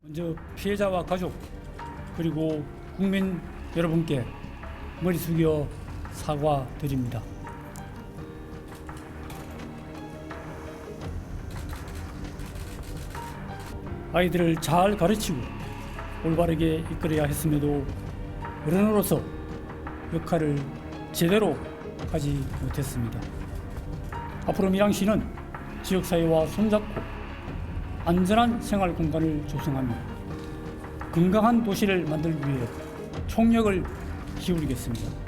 먼저 피해자와 가족 그리고 국민 여러분께 머리 숙여 사과드립니다. 아이들을 잘 가르치고 올바르게 이끌어야 했음에도 어른으로서 역할을 제대로 하지 못했습니다. 앞으로 밀양시는 지역사회와 손잡고 안전한 생활 공간을 조성하며 건강한 도시를 만들기 위해 총력을 기울이겠습니다.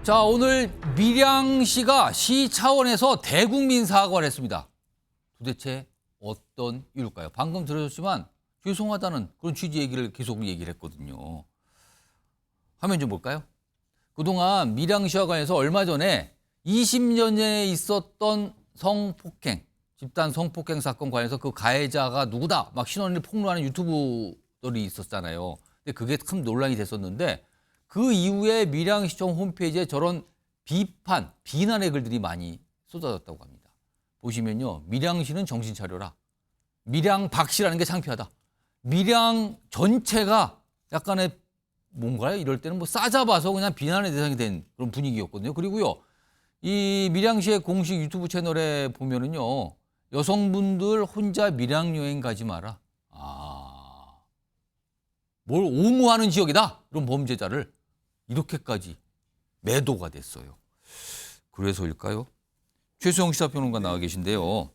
자, 오늘 밀양시가 시 차원에서 대국민 사과를 했습니다. 도대체 어떤 이유일까요? 방금 들으셨지만 죄송하다는 그런 취지 얘기를 계속 얘기를 했거든요. 화면 좀 볼까요? 그동안 밀양시와 관해서 얼마 전에 20년 전에 있었던 성폭행, 집단 성폭행 사건 관해서 그 가해자가 누구다 막 신원을 폭로하는 유튜브들이 있었잖아요. 근데 그게 큰 논란이 됐었는데 그 이후에 밀양시청 홈페이지에 저런 비판, 비난의 글들이 많이 쏟아졌다고 합니다. 보시면요. 밀양시는 정신 차려라. 밀양박씨라는 게 창피하다. 밀양 전체가 약간의 뭔가요? 이럴 때는 뭐 싸잡아서 그냥 비난의 대상이 된 그런 분위기였거든요. 그리고요. 이 밀양시의 공식 유튜브 채널에 보면은요. 여성분들 혼자 밀양 여행 가지 마라. 뭘 옹호하는 지역이다. 이런 범죄자를 이렇게까지 매도가 됐어요. 그래서일까요? 최수영 시사평론가 나와 계신데요.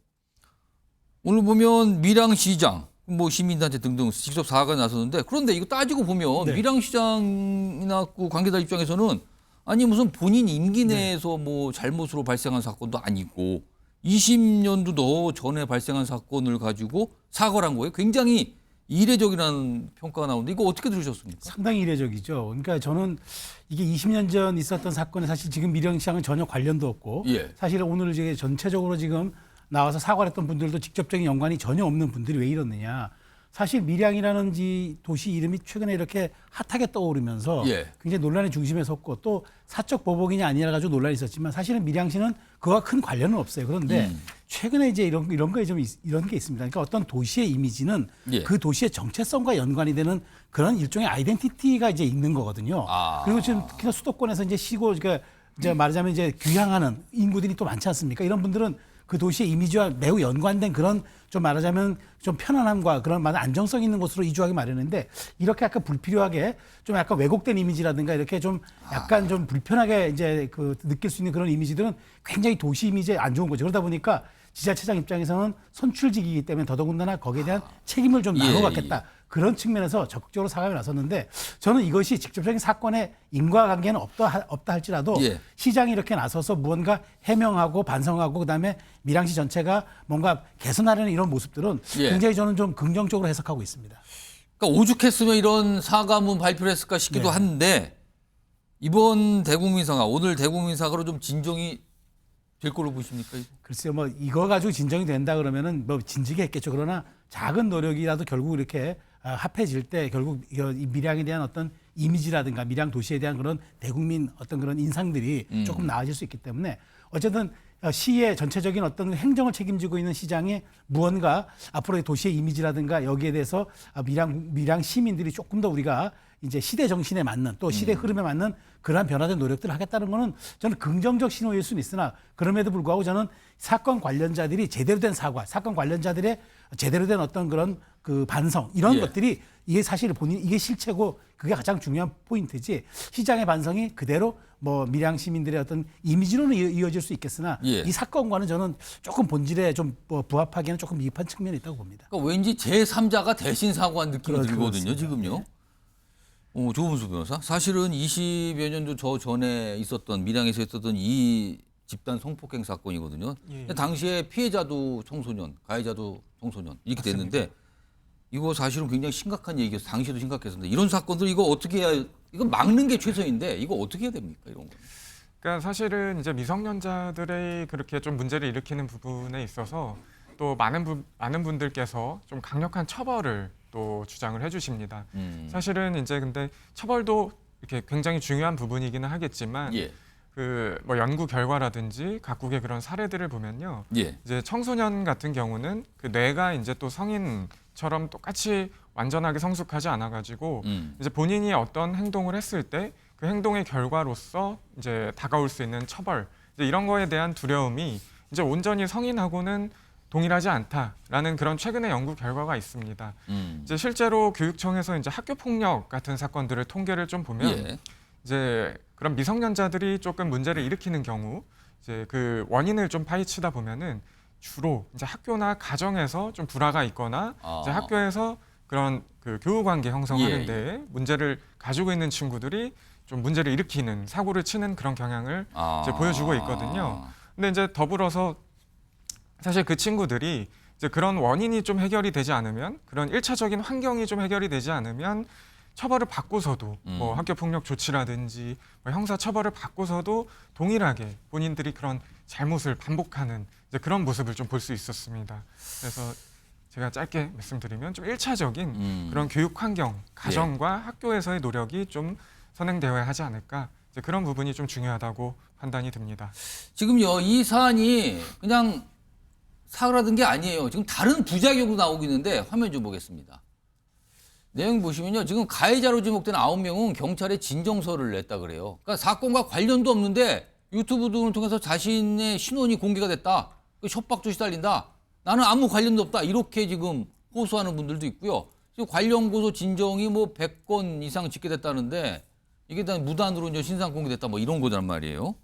오늘 보면 밀양시장, 뭐 시민단체 등등 직접 사과가 나섰는데 그런데 이거 따지고 보면 네. 밀양시장이나 그 관계자 입장에서는 아니 무슨 본인 임기 내에서 뭐 잘못으로 발생한 사건도 아니고 20년도 더 전에 발생한 사건을 가지고 사과를 한 거예요. 굉장히 이례적이라는 평가가 나오는데 이거 어떻게 들으셨습니까? 상당히 이례적이죠. 그러니까 저는 이게 20년 전 있었던 사건에 사실 지금 밀양시장은 전혀 관련도 없고 예. 사실 오늘 이제 전체적으로 지금 나와서 사과를 했던 분들도 직접적인 연관이 전혀 없는 분들이 왜 이러느냐. 사실 밀양이라는 도시 이름이 최근에 이렇게 핫하게 떠오르면서 예. 굉장히 논란의 중심에 섰고 또 사적 보복이냐 아니냐 가지고 논란이 있었지만 사실은 밀양시는 그와 큰 관련은 없어요. 그런데 최근에 이제 이런 게 좀 이런 게 있습니다. 그러니까 어떤 도시의 이미지는 예. 그 도시의 정체성과 연관이 되는 그런 일종의 아이덴티티가 이제 있는 거거든요. 그리고 지금 특히나 수도권에서 이제 시골 그러니까 이제 말하자면 이제 귀향하는 인구들이 또 많지 않습니까? 이런 분들은 그 도시의 이미지와 매우 연관된 그런 좀 말하자면 좀 편안함과 그런 많은 안정성 있는 곳으로 이주하기 마련인데 이렇게 약간 불필요하게 좀 약간 왜곡된 이미지라든가 이렇게 좀 약간 좀 불편하게 이제 그 느낄 수 있는 그런 이미지들은 굉장히 도시 이미지에 안 좋은 거죠. 그러다 보니까 지자체장 입장에서는 선출직이기 때문에 더더군다나 거기에 대한 책임을 좀 나눠갖겠다. 그런 측면에서 적극적으로 사과에 나섰는데 저는 이것이 직접적인 사건의 인과관계는 없다 할지라도 예. 시장이 시장이 이렇게 나서서 무언가 해명하고 반성하고 그다음에 밀양시 전체가 뭔가 개선하려는 이런 모습들은 예. 굉장히 저는 좀 긍정적으로 해석하고 있습니다. 그러니까 오죽했으면 이런 사과문 발표를 했을까 싶기도 네. 한데 이번 대국민 사과, 오늘 대국민 사과로 좀 진정이 될 걸로 보십니까? 이거? 글쎄요, 뭐 이거 가지고 진정이 된다 그러면은 뭐 진지게 했겠죠. 그러나 작은 노력이라도 결국 이렇게 합해질 때 결국 이 밀양에 대한 어떤 이미지라든가 밀양 도시에 대한 그런 대국민 어떤 그런 인상들이 조금 나아질 수 있기 때문에 어쨌든 시의 전체적인 어떤 행정을 책임지고 있는 시장이 무언가 앞으로의 도시의 이미지라든가 여기에 대해서 밀양 시민들이 조금 더 우리가 이제 시대 정신에 맞는 또 시대 흐름에 맞는 그러한 변화된 노력들을 하겠다는 거는 저는 긍정적 신호일 수는 있으나 그럼에도 불구하고 저는 사건 관련자들이 제대로 된 사과, 사건 관련자들의 제대로 된 어떤 그런 그 반성 이런 예. 것들이 이게 사실 이게 실체고 그게 가장 중요한 포인트지 시장의 반성이 그대로 뭐 밀양 시민들의 어떤 이미지로는 이어질 수 있겠으나 예. 이 사건과는 저는 조금 본질에 좀 부합하기에는 조금 미흡한 측면이 있다고 봅니다. 그러니까 왠지 제3자가 대신 사과한 느낌이 들거든요, 그렇습니다. 지금요. 조은수 변호사. 사실은 20여 년도 저 전에 있었던 밀양에서 있었던 이 집단 성폭행 사건이거든요. 근데 당시에 피해자도 청소년, 가해자도 청소년 이렇게 됐는데 이거 사실은 굉장히 심각한 얘기여서 당시에도 심각했었는데 이런 사건들 이거 어떻게 해야 이거 막는 게 최선인데 이거 어떻게 해야 됩니까 이런 거? 그러니까 사실은 이제 미성년자들의 그렇게 좀 문제를 일으키는 부분에 있어서 또 많은 분들께서 좀 강력한 처벌을 또 주장을 해주십니다. 사실은 이제 근데 처벌도 이렇게 굉장히 중요한 부분이기는 하겠지만 예. 그 뭐 연구 결과라든지 각국의 그런 사례들을 보면요, 예. 이제 청소년 같은 경우는 그 뇌가 이제 또 성인처럼 똑같이 완전하게 성숙하지 않아가지고 이제 본인이 어떤 행동을 했을 때 그 행동의 결과로서 이제 다가올 수 있는 처벌, 이제 이런 거에 대한 두려움이 이제 온전히 성인하고는 동일하지 않다라는 그런 최근의 연구 결과가 있습니다. 이제 실제로 교육청에서 이제 학교 폭력 같은 사건들을 통계를 좀 보면 예. 이제 그런 미성년자들이 조금 문제를 일으키는 경우 이제 그 원인을 좀 파헤치다 보면은 주로 이제 학교나 가정에서 좀 불화가 있거나 이제 학교에서 그런 그 교우 관계 형성하는 예. 데 문제를 가지고 있는 친구들이 좀 문제를 일으키는 사고를 치는 그런 경향을 이제 보여주고 있거든요. 근데 이제 더불어서 사실 그 친구들이 이제 그런 원인이 좀 해결이 되지 않으면, 그런 1차적인 환경이 좀 해결이 되지 않으면 처벌을 받고서도 뭐 학교 폭력 조치라든지 뭐 형사 처벌을 받고서도 동일하게 본인들이 그런 잘못을 반복하는 이제 그런 모습을 좀 볼 수 있었습니다. 그래서 제가 짧게 말씀드리면 좀 1차적인 그런 교육 환경, 가정과 학교에서의 노력이 좀 선행되어야 하지 않을까, 이제 그런 부분이 좀 중요하다고 판단이 듭니다. 지금요, 이 사안이 그냥 사그라든 게 아니에요. 지금 다른 부작용도 나오고 있는데 화면 좀 보겠습니다. 내용 보시면요, 지금 가해자로 지목된 9명은 경찰에 진정서를 냈다 그래요. 그러니까 사건과 관련도 없는데 유튜브 등을 통해서 자신의 신원이 공개가 됐다. 협박도 시달린다. 나는 아무 관련도 없다. 이렇게 지금 호소하는 분들도 있고요. 지금 관련 고소 진정이 뭐 100건 이상 집계됐다는데 이게 다 무단으로 이제 신상 공개됐다 뭐 이런 거란 말이에요.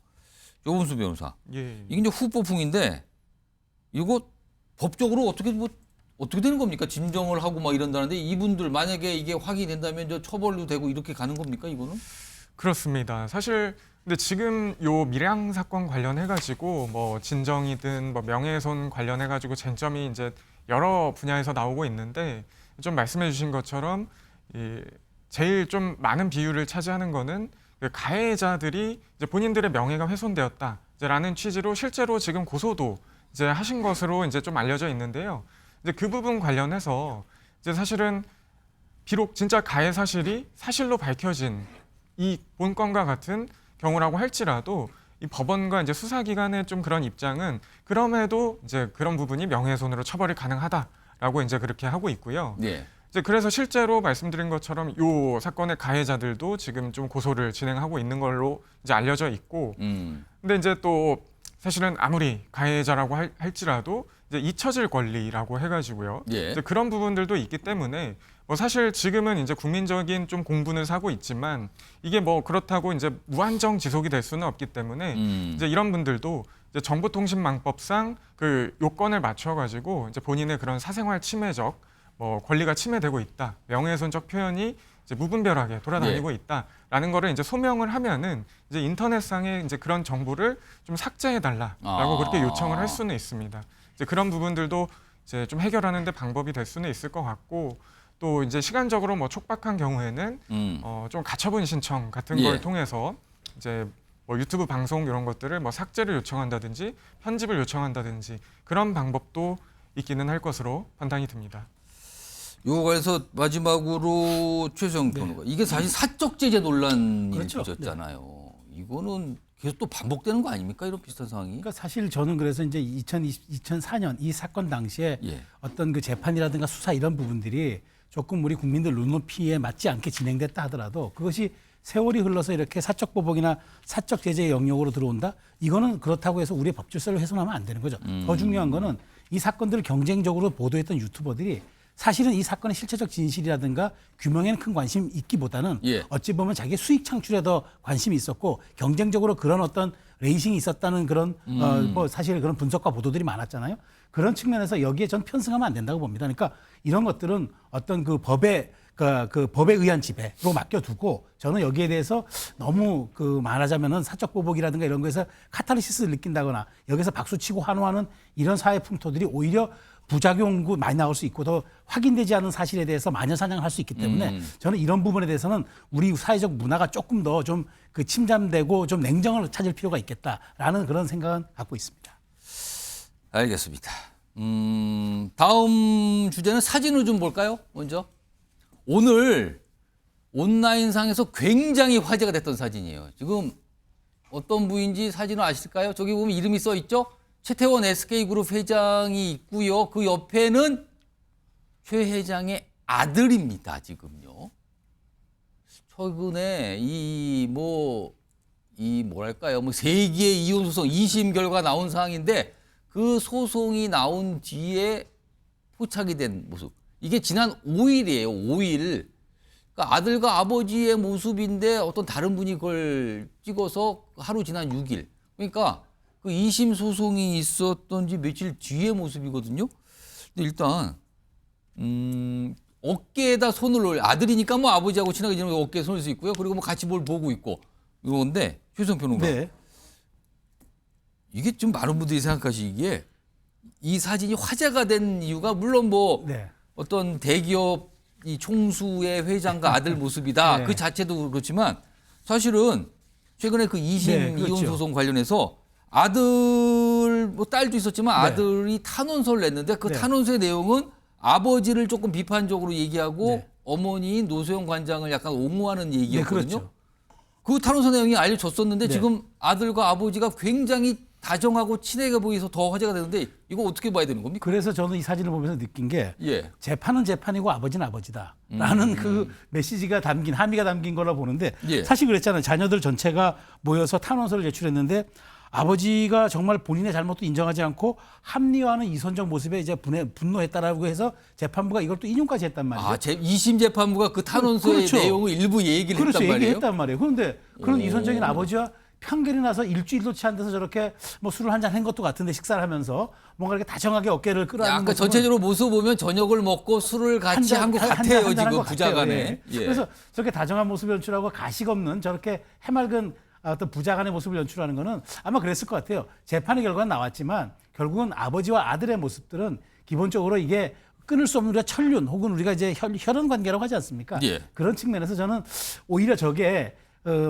조은수 변호사. 예. 이게 이제 후보풍인데 이거 법적으로 어떻게 되는 겁니까? 진정을 하고 막 이런다는데 이분들 만약에 이게 확인된다면 저 처벌도 되고 이렇게 가는 겁니까? 이거는? 그렇습니다. 사실 근데 지금 요 밀양 사건 관련해 가지고 뭐 진정이든 뭐 명예훼손 관련해 가지고 쟁점이 이제 여러 분야에서 나오고 있는데, 좀 말씀해 주신 것처럼 이 제일 좀 많은 비율을 차지하는 거는 그 가해자들이 이제 본인들의 명예가 훼손되었다라는 취지로 실제로 지금 고소도 이제 하신 것으로 이제 좀 알려져 있는데요. 이제 그 부분 관련해서 이제 사실은 비록 진짜 가해 사실이 사실로 밝혀진 이 본건과 같은 경우라고 할지라도 이 법원과 이제 수사기관의 좀 그런 입장은 그럼에도 이제 그런 부분이 명예훼손으로 처벌이 가능하다라고 이제 그렇게 하고 있고요. 네. 이제 그래서 실제로 말씀드린 것처럼 요 사건의 가해자들도 지금 좀 고소를 진행하고 있는 걸로 이제 알려져 있고, 근데 이제 또 사실은 아무리 가해자라고 할지라도 이제 잊혀질 권리라고 해가지고요. 예. 이제 그런 부분들도 있기 때문에 뭐 사실 지금은 이제 국민적인 좀 공분을 사고 있지만 이게 뭐 그렇다고 이제 무한정 지속이 될 수는 없기 때문에 이제 이런 분들도 이제 정보통신망법상 그 요건을 맞춰가지고 이제 본인의 그런 사생활 침해적 뭐 권리가 침해되고 있다, 명예훼손적 표현이 이제 무분별하게 돌아다니고 있다라는 거를 이제 소명을 하면은 이제 인터넷상에 이제 그런 정보를 좀 삭제해달라라고 그렇게 요청을 할 수는 있습니다. 이제 그런 부분들도 이제 좀 해결하는데 방법이 될 수는 있을 것 같고, 또 이제 시간적으로 뭐 촉박한 경우에는 좀 가처분 신청 같은 걸 통해서 이제 뭐 유튜브 방송 이런 것들을 뭐 삭제를 요청한다든지 편집을 요청한다든지 그런 방법도 있기는 할 것으로 판단이 듭니다. 요거에서 마지막으로 최수영 변호사. 이게 사실 사적 제재 논란이 그렇죠. 있었잖아요. 이거는 계속 또 반복되는 거 아닙니까? 이런 비슷한 상황이. 그러니까 사실 저는 그래서 이제 2004년 이 사건 당시에 예. 어떤 그 재판이라든가 수사 이런 부분들이 조금 우리 국민들 눈높이에 맞지 않게 진행됐다 하더라도 그것이 세월이 흘러서 이렇게 사적 보복이나 사적 제재의 영역으로 들어온다? 이거는 그렇다고 해서 우리의 법질서를 훼손하면 안 되는 거죠. 더 중요한 거는 이 사건들을 경쟁적으로 보도했던 유튜버들이 사실은 이 사건의 실체적 진실이라든가 규명에는 큰 관심이 있기보다는 어찌 보면 자기의 수익 창출에 더 관심이 있었고 경쟁적으로 그런 어떤 레이싱이 있었다는 그런 뭐 사실 그런 분석과 보도들이 많았잖아요. 그런 측면에서 여기에 전 편승하면 안 된다고 봅니다. 그러니까 이런 것들은 어떤 그 법에 의한 지배로 맡겨두고 저는 여기에 대해서 너무 그 말하자면은 사적 보복이라든가 이런 거에서 카타르시스를 느낀다거나 여기서 박수치고 환호하는 이런 사회 풍토들이 오히려 부작용도 많이 나올 수 있고 더 확인되지 않은 사실에 대해서 마녀사냥할 수 있기 때문에 저는 이런 부분에 대해서는 우리 사회적 문화가 조금 더 좀 그 침잠되고 좀 냉정을 찾을 필요가 있겠다라는 그런 생각은 갖고 있습니다. 알겠습니다. 다음 주제는 사진을 좀 볼까요? 먼저. 오늘 온라인상에서 굉장히 화제가 됐던 사진이에요. 지금 어떤 부인지 사진을 아실까요? 저기 보면 이름이 써 있죠? 최태원 SK그룹 회장이 있고요. 그 옆에는 최 회장의 아들입니다. 지금요. 최근에 뭐랄까요? 세 개의 이혼 소송 2심 결과 나온 사항인데 그 소송이 나온 뒤에 포착이 된 모습. 이게 지난 5일이에요. 5일. 그러니까 아들과 아버지의 모습인데 어떤 다른 분이 그걸 찍어서 하루 지난 6일. 그러니까 그 2심 소송이 있었던 지 며칠 뒤의 모습이거든요. 근데 일단 어깨에다 손을 올려. 아들이니까 뭐 아버지하고 친하게 지내면 어깨에 손을 수 있고요. 그리고 뭐 같이 뭘 보고 있고. 이건데 최수영 평론가. 네. 이게 좀 많은 분들이 생각하시기에 이 사진이 화제가 된 이유가 물론 뭐 네. 어떤 대기업 이 총수의 회장과 아들 모습이다. 네. 그 자체도 그렇지만 사실은 최근에 그 2심 네, 그렇죠. 이혼 소송 관련해서 아들 뭐 딸도 있었지만 네. 아들이 탄원서를 냈는데 그 네. 탄원서의 내용은 아버지를 조금 비판적으로 얘기하고 네. 어머니인 노소영 관장을 약간 옹호하는 얘기였거든요. 네, 그렇죠. 그 탄원서 내용이 알려졌었는데 네. 지금 아들과 아버지가 굉장히 다정하고 친하게 보여서 더 화제가 되는데 이거 어떻게 봐야 되는 겁니까? 그래서 저는 이 사진을 보면서 느낀 게 예. 재판은 재판이고 아버지는 아버지다라는 그 메시지가 담긴 함의가 담긴 거라 보는데 예. 사실 그랬잖아요. 자녀들 전체가 모여서 탄원서를 제출했는데 아버지가 정말 본인의 잘못도 인정하지 않고 합리화하는 이선적 모습에 이제 분노했다라고 해서 재판부가 이걸 또 인용까지 했단 말이에요. 아, 2심 재판부가 그 탄원서의 그렇죠. 내용을 일부 얘기를 그렇죠. 했단 말이에요. 얘기했단 말이에요. 그런데 그런 이선적인 아버지와 편견이 나서 일주일도 채 안 돼서 저렇게 뭐 술을 한잔 한 것도 같은데 식사를 하면서 뭔가 이렇게 다정하게 어깨를 끌어안는 약간 모습은 전체적으로 모습 보면 저녁을 먹고 술을 같이 한 것 같아요. 한잔한 지금 것 부자간에. 같아요. 예. 예. 그래서 저렇게 다정한 모습을 연출하고 가식 없는 저렇게 해맑은 어떤 부자간의 모습을 연출하는 거는 아마 그랬을 것 같아요. 재판의 결과는 나왔지만 결국은 아버지와 아들의 모습들은 기본적으로 이게 끊을 수 없는 우리가 천륜 혹은 우리가 이제 혈연 관계라고 하지 않습니까? 예. 그런 측면에서 저는 오히려 저게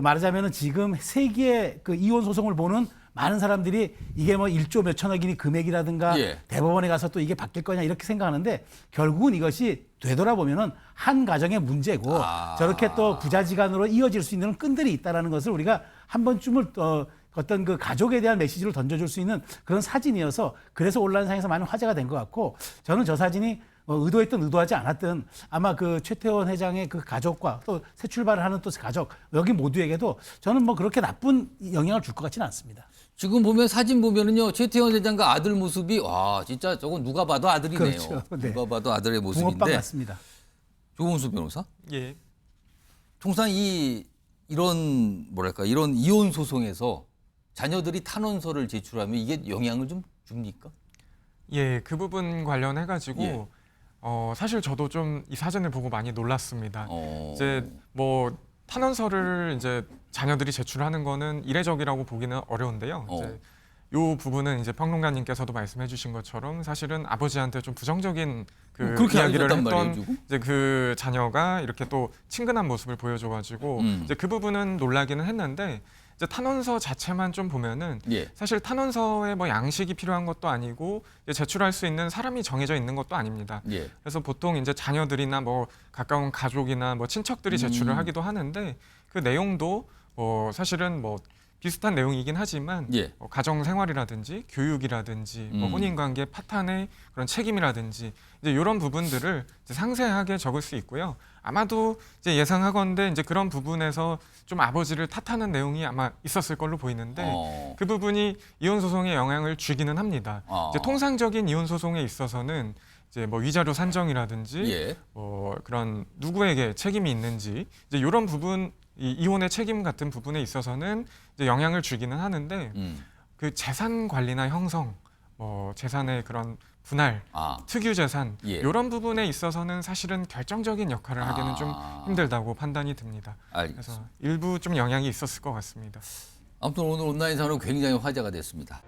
말하자면은 지금 세계의 그 이혼 소송을 보는 많은 사람들이 이게 뭐 1조 몇천억이니 금액이라든가 예. 대법원에 가서 또 이게 바뀔 거냐 이렇게 생각하는데 결국은 이것이 되돌아보면은 한 가정의 문제고 저렇게 또 부자지간으로 이어질 수 있는 끈들이 있다라는 것을 우리가 한 번쯤을 어떤 그 가족에 대한 메시지를 던져줄 수 있는 그런 사진이어서 그래서 온라인상에서 많은 화제가 된 것 같고 저는 저 사진이 의도했든 의도하지 않았든 아마 그 최태원 회장의 그 가족과 또 새 출발을 하는 또 가족 여기 모두에게도 저는 뭐 그렇게 나쁜 영향을 줄 것 같지는 않습니다. 지금 보면 사진 보면은요 최태원 회장과 아들 모습이 와 진짜 저건 누가 봐도 아들이네요. 그렇죠. 네. 누가 봐도 아들의 붕어빵 모습인데. 같습니다. 조은수 변호사? 예. 통상 이런 뭐랄까 이런 이혼 소송에서 자녀들이 탄원서를 제출하면 이게 영향을 좀 줍니까? 예, 그 부분 관련해 가지고 예. 사실 저도 좀 이 사진을 보고 많이 놀랐습니다. 어. 이제 뭐 탄원서를 이제 자녀들이 제출하는 거는 이례적이라고 보기는 어려운데요. 이제 요 부분은 이제 평론가님께서도 말씀해주신 것처럼 사실은 아버지한테 좀 부정적인 그 그렇게 이야기를 알려졌단 했던 말이에요, 지금? 이제 그 자녀가 이렇게 또 친근한 모습을 보여줘가지고 이제 그 부분은 놀라기는 했는데 이제 탄원서 자체만 좀 보면은 예. 사실 탄원서에 뭐 양식이 필요한 것도 아니고 이제 제출할 수 있는 사람이 정해져 있는 것도 아닙니다. 예. 그래서 보통 이제 자녀들이나 뭐 가까운 가족이나 뭐 친척들이 제출을 하기도 하는데 그 내용도 사실은 뭐 비슷한 내용이긴 하지만 예. 가정 생활이라든지 교육이라든지 뭐 혼인 관계 파탄의 그런 책임이라든지 이제 이런 부분들을 이제 상세하게 적을 수 있고요. 아마도 이제 예상하건대 이제 그런 부분에서 좀 아버지를 탓하는 내용이 아마 있었을 걸로 보이는데 그 부분이 이혼 소송에 영향을 주기는 합니다. 이제 통상적인 이혼 소송에 있어서는 이제 뭐 위자료 산정이라든지 예. 그런 누구에게 책임이 있는지 이제 이런 부분 이혼의 책임 같은 부분에 있어서는 이제 영향을 주기는 하는데 그 재산 관리나 형성, 재산의 그런 분할, 특유 재산 예. 이런 부분에 있어서는 사실은 결정적인 역할을 하기는 좀 힘들다고 판단이 듭니다. 알겠습니다. 그래서 일부 좀 영향이 있었을 것 같습니다. 아무튼 오늘 온라인상으로 굉장히 화제가 됐습니다.